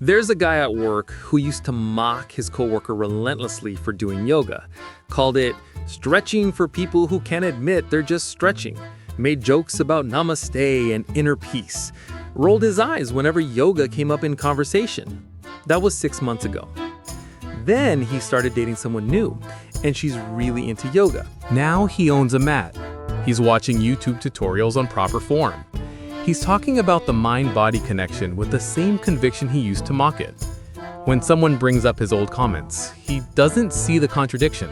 There's a guy at work who used to mock his coworker relentlessly for doing yoga, called it stretching for people who can't admit they're just stretching, made jokes about namaste and inner peace, rolled his eyes whenever yoga came up in conversation. That was 6 months ago. Then he started dating someone new, and she's really into yoga. Now he owns a mat. He's watching YouTube tutorials on proper form. He's talking about the mind-body connection with the same conviction he used to mock it. When someone brings up his old comments, he doesn't see the contradiction.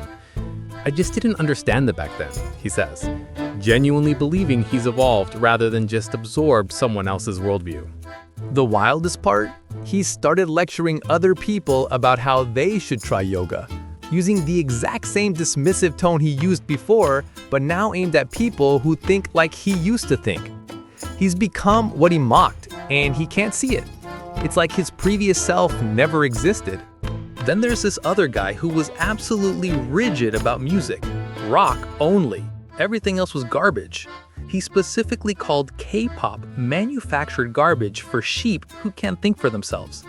I just didn't understand it back then, he says, genuinely believing he's evolved rather than just absorbed someone else's worldview. The wildest part? He started lecturing other people about how they should try yoga, using the exact same dismissive tone he used before, but now aimed at people who think like he used to think. He's become what he mocked, and he can't see it. It's like his previous self never existed. Then there's this other guy who was absolutely rigid about music. Rock only. Everything else was garbage. He specifically called K-pop manufactured garbage for sheep who can't think for themselves.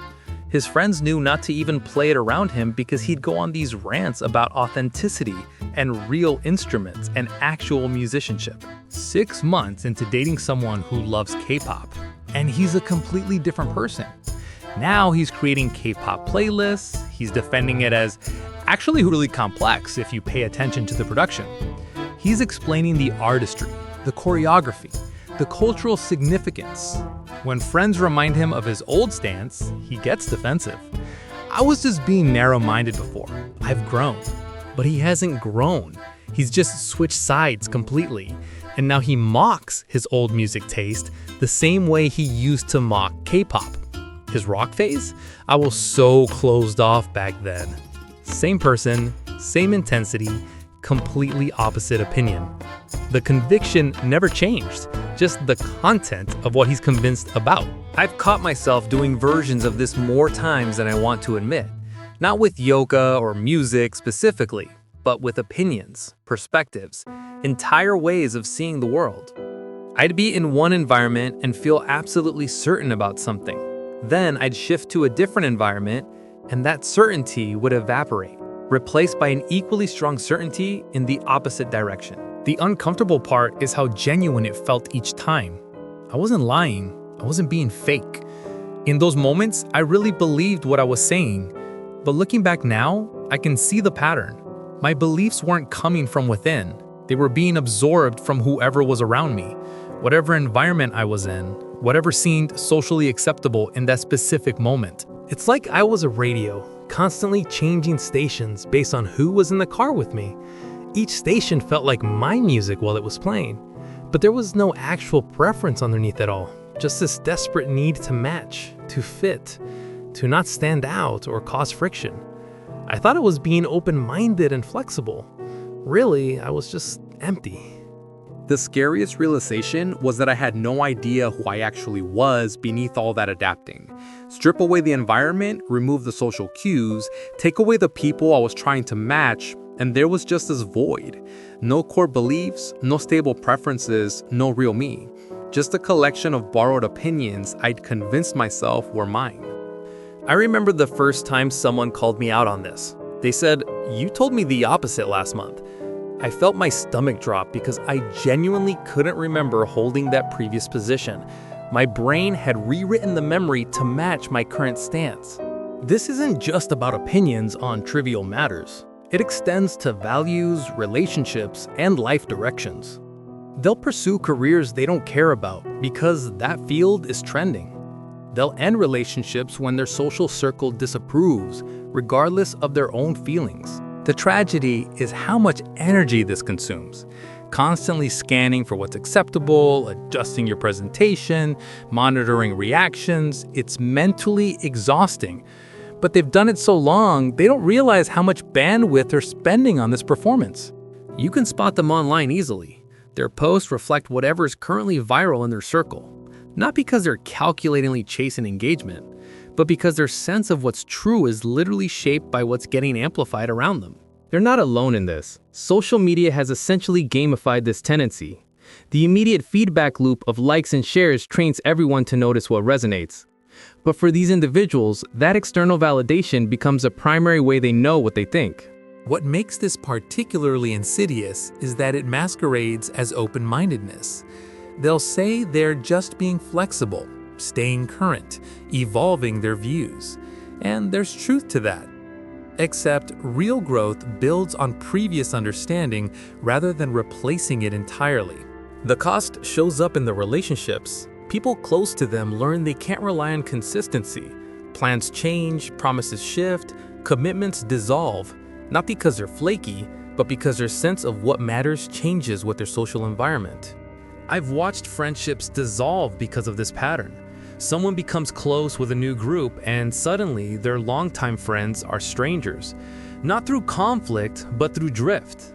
His friends knew not to even play it around him because he'd go on these rants about authenticity and real instruments and actual musicianship. 6 months into dating someone who loves K-pop, and he's a completely different person. Now he's creating K-pop playlists, he's defending it as actually really complex if you pay attention to the production. He's explaining the artistry, the choreography, the cultural significance. When friends remind him of his old stance, he gets defensive. I was just being narrow-minded before. I've grown. But he hasn't grown. He's just switched sides completely. And now he mocks his old music taste the same way he used to mock K-pop. His rock phase? I was so closed off back then. Same person, same intensity, completely opposite opinion. The conviction never changed, just the content of what he's convinced about. I've caught myself doing versions of this more times than I want to admit. Not with yoga or music specifically, but with opinions, perspectives, entire ways of seeing the world. I'd be in one environment and feel absolutely certain about something. Then I'd shift to a different environment, and that certainty would evaporate, replaced by an equally strong certainty in the opposite direction. The uncomfortable part is how genuine it felt each time. I wasn't lying. I wasn't being fake. In those moments, I really believed what I was saying. But looking back now, I can see the pattern. My beliefs weren't coming from within. They were being absorbed from whoever was around me, whatever environment I was in, whatever seemed socially acceptable in that specific moment. It's like I was a radio, constantly changing stations based on who was in the car with me. Each station felt like my music while it was playing, but there was no actual preference underneath it all, just this desperate need to match, to fit, to not stand out or cause friction. I thought it was being open-minded and flexible. Really, I was just empty. The scariest realization was that I had no idea who I actually was beneath all that adapting. Strip away the environment, remove the social cues, take away the people I was trying to match, and there was just this void. No core beliefs, no stable preferences, no real me. Just a collection of borrowed opinions I'd convinced myself were mine. I remember the first time someone called me out on this. They said, "You told me the opposite last month." I felt my stomach drop because I genuinely couldn't remember holding that previous position. My brain had rewritten the memory to match my current stance. This isn't just about opinions on trivial matters. It extends to values, relationships, and life directions. They'll pursue careers they don't care about because that field is trending. They'll end relationships when their social circle disapproves, regardless of their own feelings. The tragedy is how much energy this consumes. Constantly scanning for what's acceptable, adjusting your presentation, monitoring reactions. It's mentally exhausting. But they've done it so long, they don't realize how much bandwidth they're spending on this performance. You can spot them online easily. Their posts reflect whatever is currently viral in their circle. Not because they're calculatingly chasing engagement, but because their sense of what's true is literally shaped by what's getting amplified around them. They're not alone in this. Social media has essentially gamified this tendency. The immediate feedback loop of likes and shares trains everyone to notice what resonates. But for these individuals, that external validation becomes a primary way they know what they think. What makes this particularly insidious is that it masquerades as open-mindedness. They'll say they're just being flexible, staying current, evolving their views. And there's truth to that. Except real growth builds on previous understanding rather than replacing it entirely. The cost shows up in the relationships. People close to them learn they can't rely on consistency. Plans change, promises shift, commitments dissolve, not because they're flaky, but because their sense of what matters changes with their social environment. I've watched friendships dissolve because of this pattern. Someone becomes close with a new group and suddenly their longtime friends are strangers. Not through conflict, but through drift.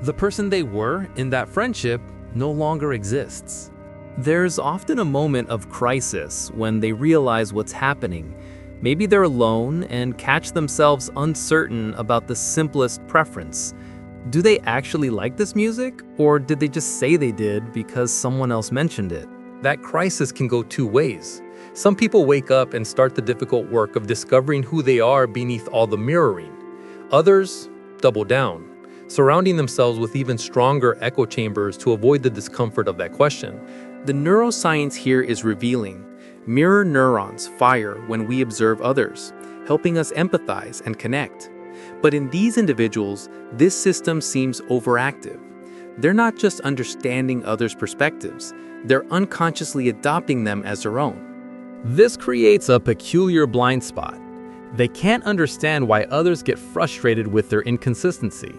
The person they were in that friendship no longer exists. There's often a moment of crisis when they realize what's happening. Maybe they're alone and catch themselves uncertain about the simplest preference. Do they actually like this music, or did they just say they did because someone else mentioned it? That crisis can go two ways. Some people wake up and start the difficult work of discovering who they are beneath all the mirroring. Others double down, surrounding themselves with even stronger echo chambers to avoid the discomfort of that question. The neuroscience here is revealing. Mirror neurons fire when we observe others, helping us empathize and connect. But in these individuals, this system seems overactive. They're not just understanding others' perspectives, they're unconsciously adopting them as their own. This creates a peculiar blind spot. They can't understand why others get frustrated with their inconsistency.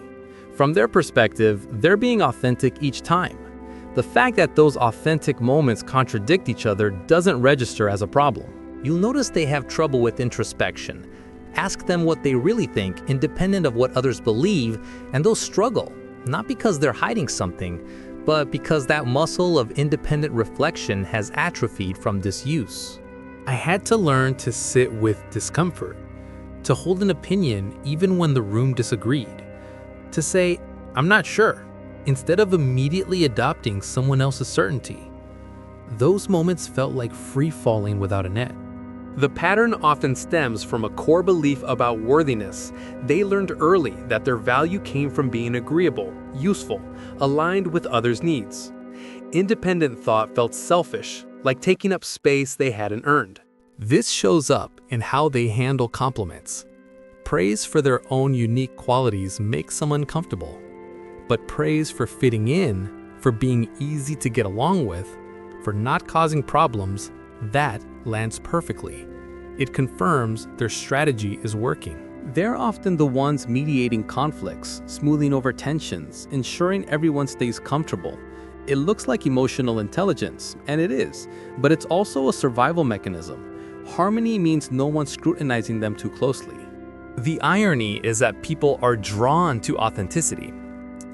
From their perspective, they're being authentic each time. The fact that those authentic moments contradict each other doesn't register as a problem. You'll notice they have trouble with introspection. Ask them what they really think, independent of what others believe, and they'll struggle, not because they're hiding something, but because that muscle of independent reflection has atrophied from disuse. I had to learn to sit with discomfort, to hold an opinion even when the room disagreed, to say, "I'm not sure," instead of immediately adopting someone else's certainty. Those moments felt like free falling without a net. The pattern often stems from a core belief about worthiness. They learned early that their value came from being agreeable, useful, aligned with others' needs. Independent thought felt selfish, like taking up space they hadn't earned. This shows up in how they handle compliments. Praise for their own unique qualities makes someone comfortable. But praise for fitting in, for being easy to get along with, for not causing problems, that lands perfectly. It confirms their strategy is working. They're often the ones mediating conflicts, smoothing over tensions, ensuring everyone stays comfortable. It looks like emotional intelligence, and it is, but it's also a survival mechanism. Harmony means no one scrutinizing them too closely. The irony is that people are drawn to authenticity.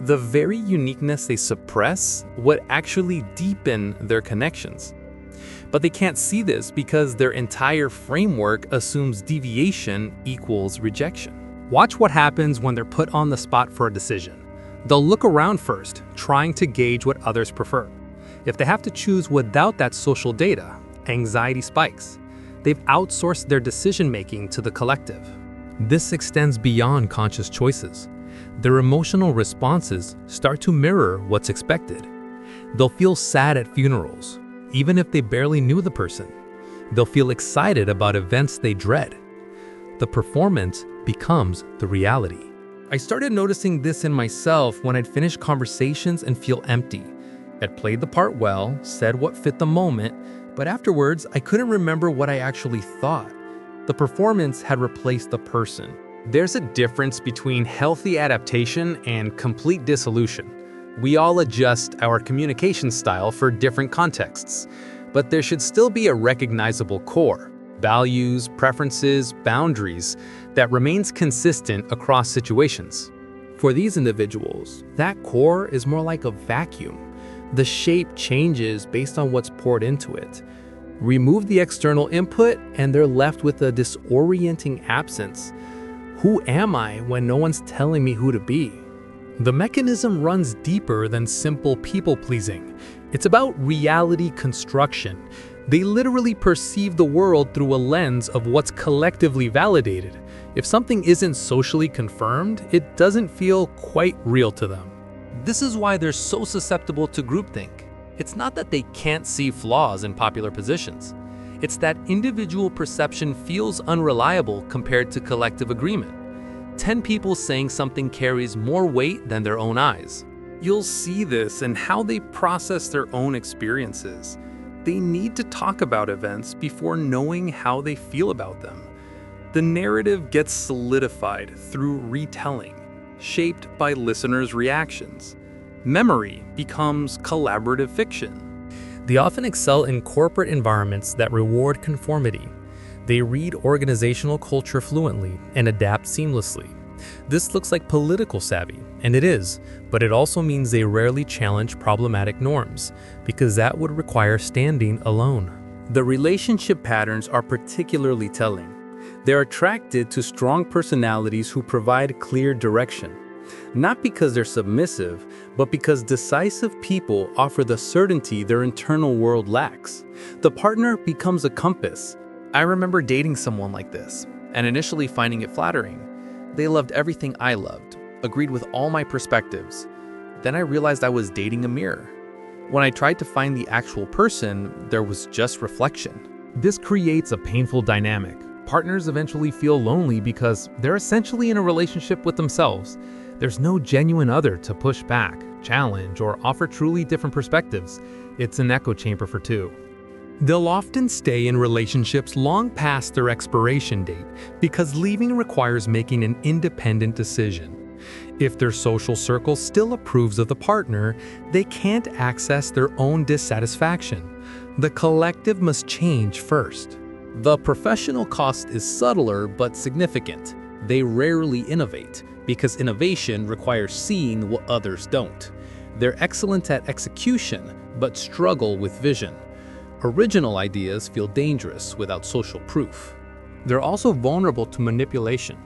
The very uniqueness they suppress would actually deepen their connections. But they can't see this because their entire framework assumes deviation equals rejection. Watch what happens when they're put on the spot for a decision. They'll look around first, trying to gauge what others prefer. If they have to choose without that social data, anxiety spikes. They've outsourced their decision-making to the collective. This extends beyond conscious choices. Their emotional responses start to mirror what's expected. They'll feel sad at funerals, even if they barely knew the person. They'll feel excited about events they dread. The performance becomes the reality. I started noticing this in myself when I'd finish conversations and feel empty. I'd played the part well, said what fit the moment, but afterwards I couldn't remember what I actually thought. The performance had replaced the person. There's a difference between healthy adaptation and complete dissolution. We all adjust our communication style for different contexts, but there should still be a recognizable core, values, preferences, boundaries that remains consistent across situations. For these individuals, that core is more like a vacuum. The shape changes based on what's poured into it. Remove the external input and they're left with a disorienting absence. Who am I when no one's telling me who to be? The mechanism runs deeper than simple people-pleasing. It's about reality construction. They literally perceive the world through a lens of what's collectively validated. If something isn't socially confirmed, it doesn't feel quite real to them. This is why they're so susceptible to groupthink. It's not that they can't see flaws in popular positions. It's that individual perception feels unreliable compared to collective agreement. 10 people saying something carries more weight than their own eyes. You'll see this in how they process their own experiences. They need to talk about events before knowing how they feel about them. The narrative gets solidified through retelling, shaped by listeners' reactions. Memory becomes collaborative fiction. They often excel in corporate environments that reward conformity. They read organizational culture fluently and adapt seamlessly. This looks like political savvy, and it is, but it also means they rarely challenge problematic norms, because that would require standing alone. The relationship patterns are particularly telling. They're attracted to strong personalities who provide clear direction. Not because they're submissive, but because decisive people offer the certainty their internal world lacks. The partner becomes a compass. I remember dating someone like this, and initially finding it flattering. They loved everything I loved, agreed with all my perspectives. Then I realized I was dating a mirror. When I tried to find the actual person, there was just reflection. This creates a painful dynamic. Partners eventually feel lonely because they're essentially in a relationship with themselves. There's no genuine other to push back, challenge, or offer truly different perspectives. It's an echo chamber for two. They'll often stay in relationships long past their expiration date because leaving requires making an independent decision. If their social circle still approves of the partner, they can't access their own dissatisfaction. The collective must change first. The professional cost is subtler but significant. They rarely innovate because innovation requires seeing what others don't. They're excellent at execution but struggle with vision. Original ideas feel dangerous without social proof. They're also vulnerable to manipulation.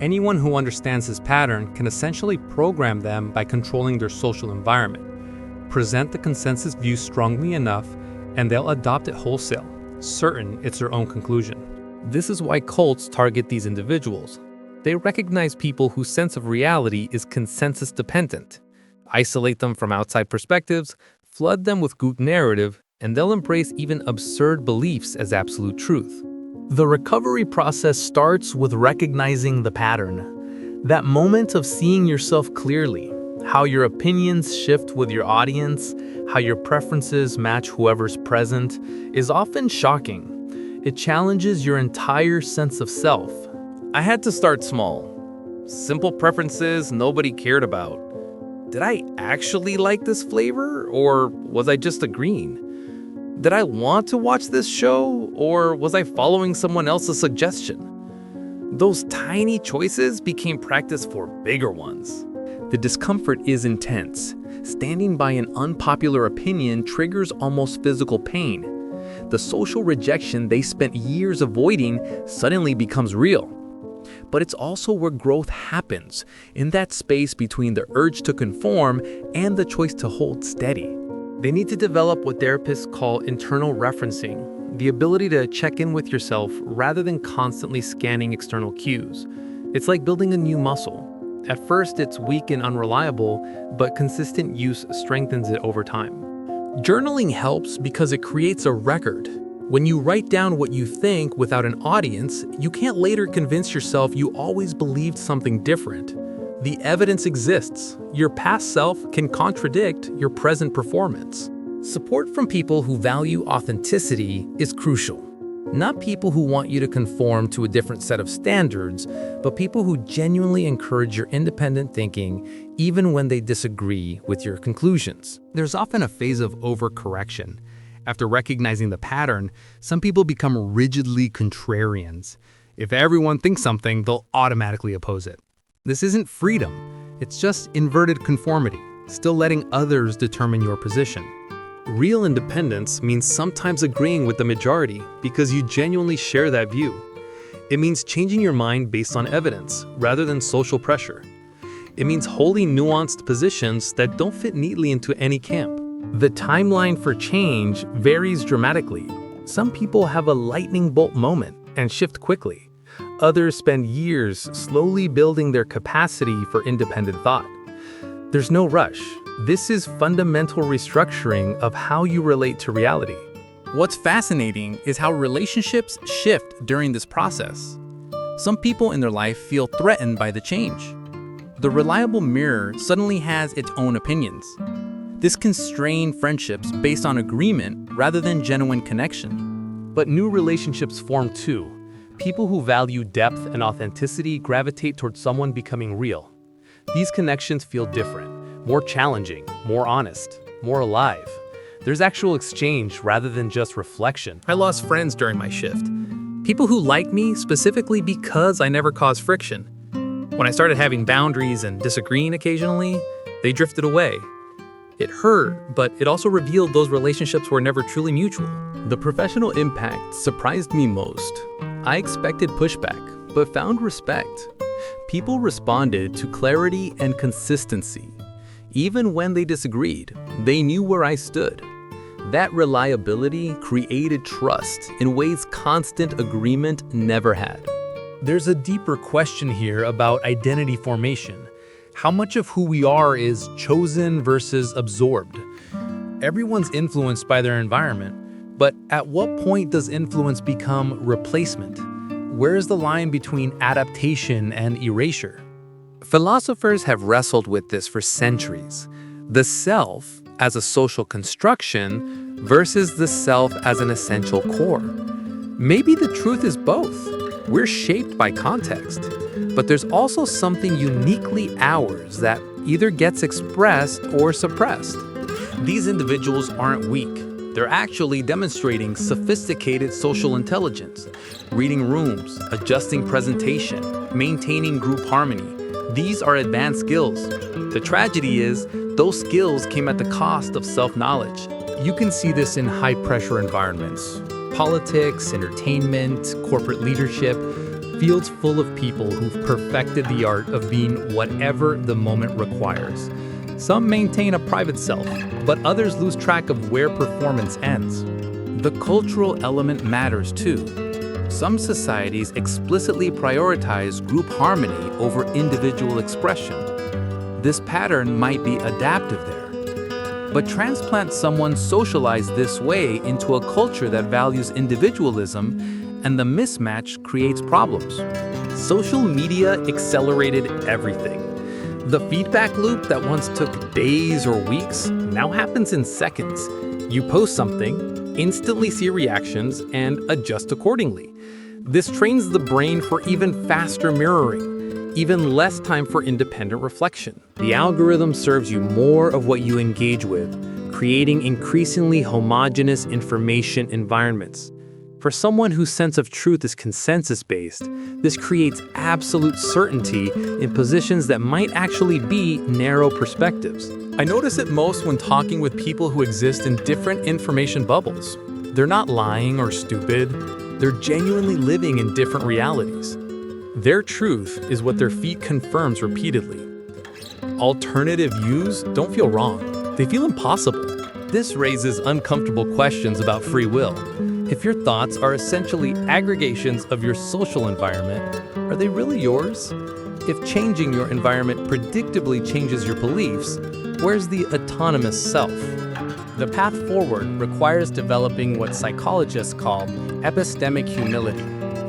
Anyone who understands this pattern can essentially program them by controlling their social environment. Present the consensus view strongly enough, and they'll adopt it wholesale, certain it's their own conclusion. This is why cults target these individuals. They recognize people whose sense of reality is consensus dependent, isolate them from outside perspectives, flood them with group narrative, and they'll embrace even absurd beliefs as absolute truth. The recovery process starts with recognizing the pattern. That moment of seeing yourself clearly, how your opinions shift with your audience, how your preferences match whoever's present, is often shocking. It challenges your entire sense of self. I had to start small. Simple preferences nobody cared about. Did I actually like this flavor, or was I just agreeing? Did I want to watch this show, or was I following someone else's suggestion? Those tiny choices became practice for bigger ones. The discomfort is intense. Standing by an unpopular opinion triggers almost physical pain. The social rejection they spent years avoiding suddenly becomes real. But it's also where growth happens, in that space between the urge to conform and the choice to hold steady. They need to develop what therapists call internal referencing, the ability to check in with yourself rather than constantly scanning external cues. It's like building a new muscle. At first, it's weak and unreliable, but consistent use strengthens it over time. Journaling helps because it creates a record. When you write down what you think without an audience, you can't later convince yourself you always believed something different. The evidence exists. Your past self can contradict your present performance. Support from people who value authenticity is crucial. Not people who want you to conform to a different set of standards, but people who genuinely encourage your independent thinking, even when they disagree with your conclusions. There's often a phase of overcorrection. After recognizing the pattern, some people become rigidly contrarians. If everyone thinks something, they'll automatically oppose it. This isn't freedom, it's just inverted conformity, still letting others determine your position. Real independence means sometimes agreeing with the majority because you genuinely share that view. It means changing your mind based on evidence rather than social pressure. It means holding nuanced positions that don't fit neatly into any camp. The timeline for change varies dramatically. Some people have a lightning bolt moment and shift quickly. Others spend years slowly building their capacity for independent thought. There's no rush. This is fundamental restructuring of how you relate to reality. What's fascinating is how relationships shift during this process. Some people in their life feel threatened by the change. The reliable mirror suddenly has its own opinions. This can strain friendships based on agreement rather than genuine connection. But new relationships form too. People who value depth and authenticity gravitate towards someone becoming real. These connections feel different, more challenging, more honest, more alive. There's actual exchange rather than just reflection. I lost friends during my shift. People who like me specifically because I never caused friction. When I started having boundaries and disagreeing occasionally, they drifted away. It hurt, but it also revealed those relationships were never truly mutual. The professional impact surprised me most. I expected pushback, but found respect. People responded to clarity and consistency. Even when they disagreed, they knew where I stood. That reliability created trust in ways constant agreement never had. There's a deeper question here about identity formation. How much of who we are is chosen versus absorbed? Everyone's influenced by their environment, but at what point does influence become replacement? Where is the line between adaptation and erasure? Philosophers have wrestled with this for centuries. The self as a social construction versus the self as an essential core. Maybe the truth is both. We're shaped by context, but there's also something uniquely ours that either gets expressed or suppressed. These individuals aren't weak. They're actually demonstrating sophisticated social intelligence, reading rooms, adjusting presentation, maintaining group harmony. These are advanced skills. The tragedy is, those skills came at the cost of self-knowledge. You can see this in high-pressure environments. Politics, entertainment, corporate leadership, fields full of people who've perfected the art of being whatever the moment requires. Some maintain a private self, but others lose track of where performance ends. The cultural element matters too. Some societies explicitly prioritize group harmony over individual expression. This pattern might be adaptive there. But transplant someone socialized this way into a culture that values individualism, and the mismatch creates problems. Social media accelerated everything. The feedback loop that once took days or weeks now happens in seconds. You post something, instantly see reactions, and adjust accordingly. This trains the brain for even faster mirroring, even less time for independent reflection. The algorithm serves you more of what you engage with, creating increasingly homogeneous information environments. For someone whose sense of truth is consensus-based, this creates absolute certainty in positions that might actually be narrow perspectives. I notice it most when talking with people who exist in different information bubbles. They're not lying or stupid. They're genuinely living in different realities. Their truth is what their feed confirms repeatedly. Alternative views don't feel wrong. They feel impossible. This raises uncomfortable questions about free will. If your thoughts are essentially aggregations of your social environment, are they really yours? If changing your environment predictably changes your beliefs, where's the autonomous self? The path forward requires developing what psychologists call epistemic humility,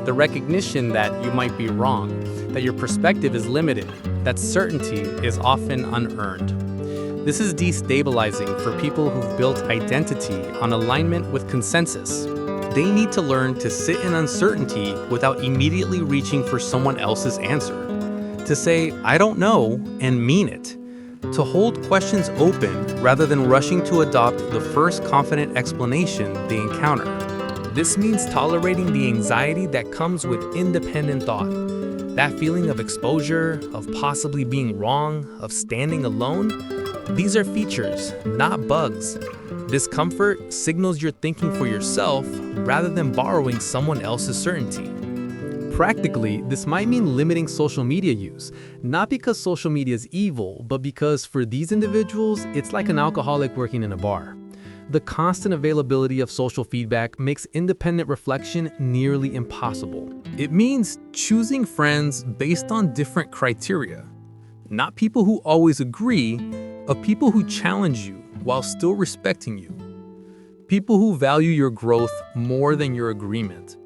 the recognition that you might be wrong, that your perspective is limited, that certainty is often unearned. This is destabilizing for people who've built identity on alignment with consensus. They need to learn to sit in uncertainty without immediately reaching for someone else's answer. To say, I don't know, and mean it. To hold questions open rather than rushing to adopt the first confident explanation they encounter. This means tolerating the anxiety that comes with independent thought. That feeling of exposure, of possibly being wrong, of standing alone. These are features, not bugs. This comfort signals you're thinking for yourself rather than borrowing someone else's certainty. Practically, this might mean limiting social media use, not because social media is evil, but because for these individuals, it's like an alcoholic working in a bar. The constant availability of social feedback makes independent reflection nearly impossible. It means choosing friends based on different criteria. Not people who always agree, but people who challenge you while still respecting you. People who value your growth more than your agreement.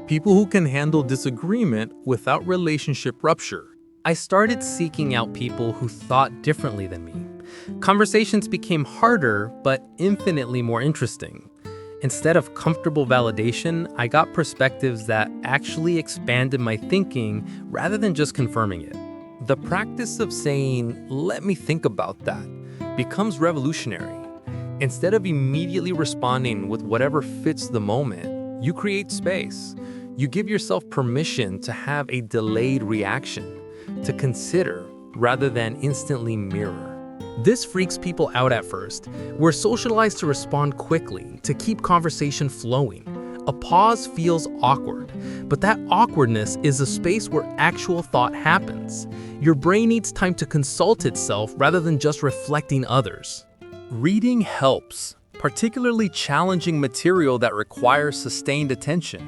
People who can handle disagreement without relationship rupture. I started seeking out people who thought differently than me. Conversations became harder, but infinitely more interesting. Instead of comfortable validation, I got perspectives that actually expanded my thinking rather than just confirming it. The practice of saying, "Let me think about that," becomes revolutionary. Instead of immediately responding with whatever fits the moment, you create space. You give yourself permission to have a delayed reaction, to consider rather than instantly mirror. This freaks people out at first. We're socialized to respond quickly, to keep conversation flowing. A pause feels awkward, but that awkwardness is a space where actual thought happens. Your brain needs time to consult itself rather than just reflecting others. Reading helps, particularly challenging material that requires sustained attention.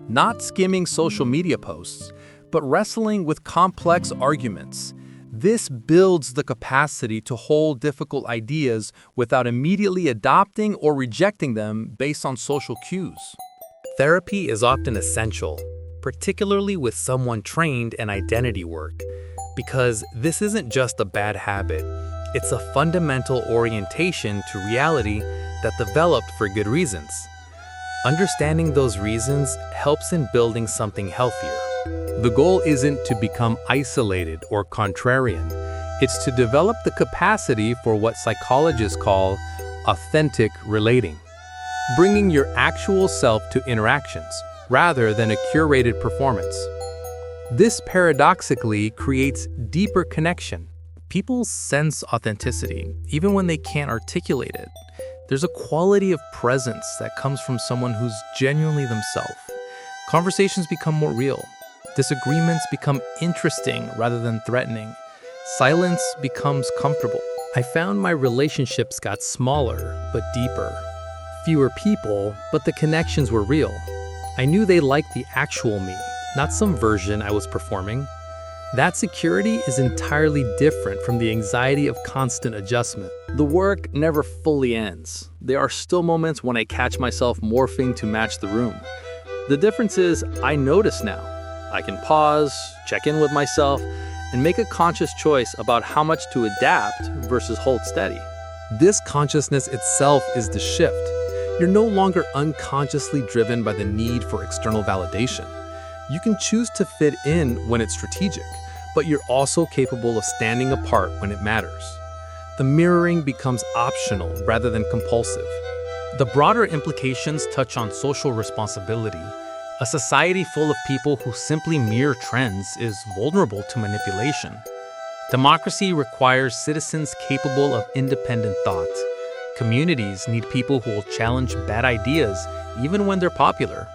Not skimming social media posts, but wrestling with complex arguments. This builds the capacity to hold difficult ideas without immediately adopting or rejecting them based on social cues. Therapy is often essential, particularly with someone trained in identity work, because this isn't just a bad habit, it's a fundamental orientation to reality that developed for good reasons. Understanding those reasons helps in building something healthier. The goal isn't to become isolated or contrarian. It's to develop the capacity for what psychologists call authentic relating, bringing your actual self to interactions rather than a curated performance. This paradoxically creates deeper connection. People sense authenticity even when they can't articulate it. There's a quality of presence that comes from someone who's genuinely themselves. Conversations become more real. Disagreements become interesting rather than threatening. Silence becomes comfortable. I found my relationships got smaller but deeper. Fewer people, but the connections were real. I knew they liked the actual me, not some version I was performing. That security is entirely different from the anxiety of constant adjustment. The work never fully ends. There are still moments when I catch myself morphing to match the room. The difference is I notice now. I can pause, check in with myself, and make a conscious choice about how much to adapt versus hold steady. This consciousness itself is the shift. You're no longer unconsciously driven by the need for external validation. You can choose to fit in when it's strategic, but you're also capable of standing apart when it matters. The mirroring becomes optional rather than compulsive. The broader implications touch on social responsibility. A society full of people who simply mirror trends is vulnerable to manipulation. Democracy requires citizens capable of independent thought. Communities need people who will challenge bad ideas even when they're popular.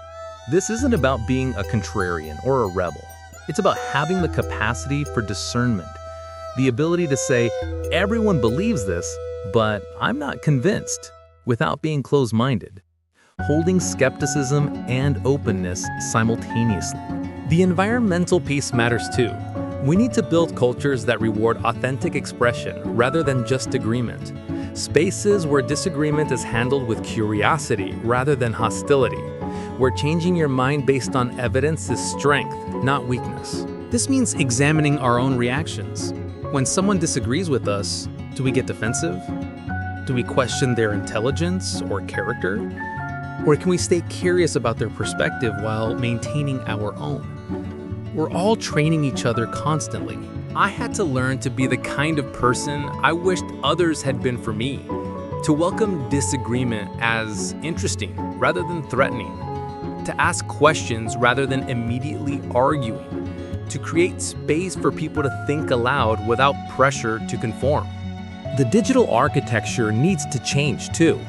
This isn't about being a contrarian or a rebel. It's about having the capacity for discernment, the ability to say, everyone believes this, but I'm not convinced, without being closed-minded. Holding skepticism and openness simultaneously. The environmental piece matters too. We need to build cultures that reward authentic expression rather than just agreement. Spaces where disagreement is handled with curiosity rather than hostility. Where changing your mind based on evidence is strength, not weakness. This means examining our own reactions. When someone disagrees with us, do we get defensive? Do we question their intelligence or character? Or can we stay curious about their perspective while maintaining our own? We're all training each other constantly. I had to learn to be the kind of person I wished others had been for me. To welcome disagreement as interesting rather than threatening. To ask questions rather than immediately arguing. To create space for people to think aloud without pressure to conform. The digital architecture needs to change too.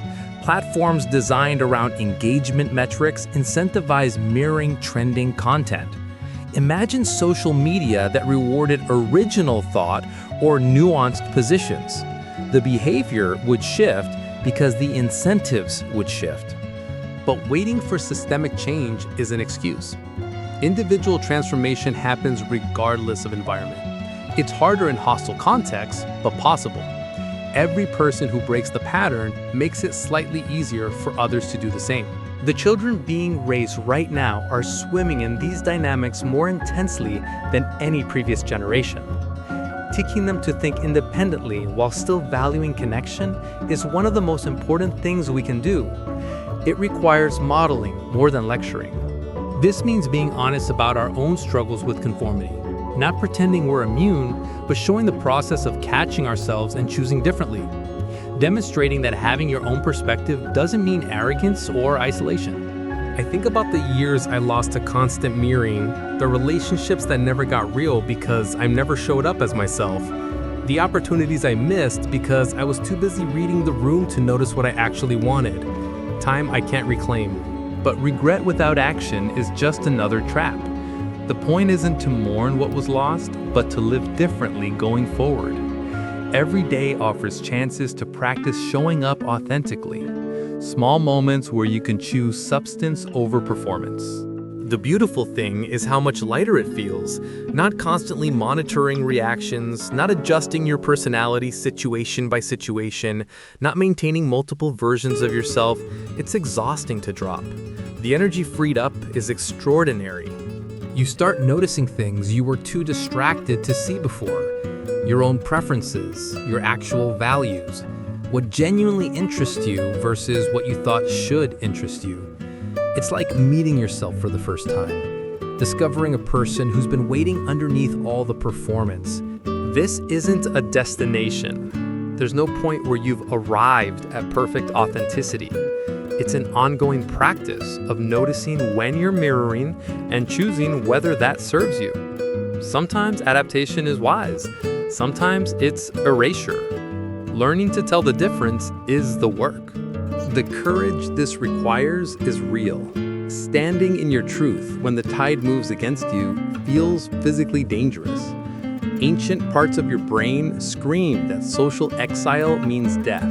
Platforms designed around engagement metrics incentivize mirroring trending content. Imagine social media that rewarded original thought or nuanced positions. The behavior would shift, because the incentives would shift. But waiting for systemic change is an excuse. Individual transformation happens regardless of environment. It's harder in hostile contexts, but possible. Every person who breaks the pattern makes it slightly easier for others to do the same. The children being raised right now are swimming in these dynamics more intensely than any previous generation. Teaching them to think independently while still valuing connection is one of the most important things we can do. It requires modeling more than lecturing. This means being honest about our own struggles with conformity, not pretending we're immune, but showing the process of catching ourselves and choosing differently. Demonstrating that having your own perspective doesn't mean arrogance or isolation. I think about the years I lost to constant mirroring, the relationships that never got real because I never showed up as myself, the opportunities I missed because I was too busy reading the room to notice what I actually wanted. Time I can't reclaim. But regret without action is just another trap. The point isn't to mourn what was lost, but to live differently going forward. Every day offers chances to practice showing up authentically. Small moments where you can choose substance over performance. The beautiful thing is how much lighter it feels, not constantly monitoring reactions, not adjusting your personality situation by situation, not maintaining multiple versions of yourself. It's exhausting to drop. The energy freed up is extraordinary. You start noticing things you were too distracted to see before. Your own preferences, your actual values, what genuinely interests you versus what you thought should interest you. It's like meeting yourself for the first time, discovering a person who's been waiting underneath all the performance. This isn't a destination. There's no point where you've arrived at perfect authenticity. It's an ongoing practice of noticing when you're mirroring and choosing whether that serves you. Sometimes adaptation is wise. Sometimes it's erasure. Learning to tell the difference is the work. The courage this requires is real. Standing in your truth when the tide moves against you feels physically dangerous. Ancient parts of your brain scream that social exile means death.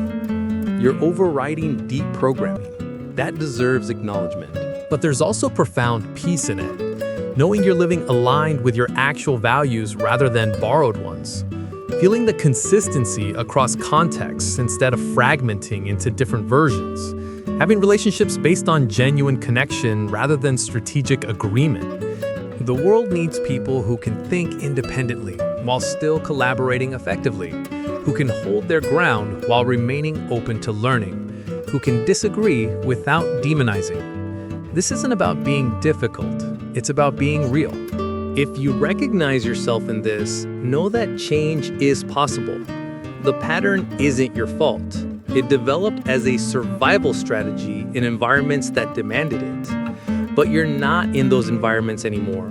You're overriding deep programming. That deserves acknowledgement. But there's also profound peace in it, knowing you're living aligned with your actual values rather than borrowed ones. Feeling the consistency across contexts instead of fragmenting into different versions. Having relationships based on genuine connection rather than strategic agreement. The world needs people who can think independently while still collaborating effectively, who can hold their ground while remaining open to learning, who can disagree without demonizing. This isn't about being difficult, it's about being real. If you recognize yourself in this, know that change is possible. The pattern isn't your fault. It developed as a survival strategy in environments that demanded it. But you're not in those environments anymore.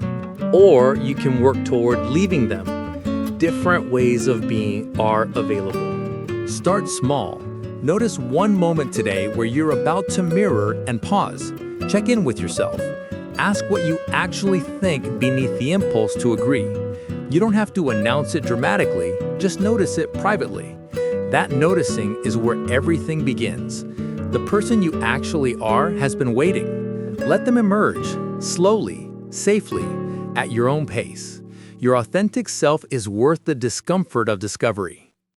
Or you can work toward leaving them. Different ways of being are available. Start small. Notice one moment today where you're about to mirror and pause. Check in with yourself. Ask what you actually think beneath the impulse to agree. You don't have to announce it dramatically, just notice it privately. That noticing is where everything begins. The person you actually are has been waiting. Let them emerge, slowly, safely, at your own pace. Your authentic self is worth the discomfort of discovery.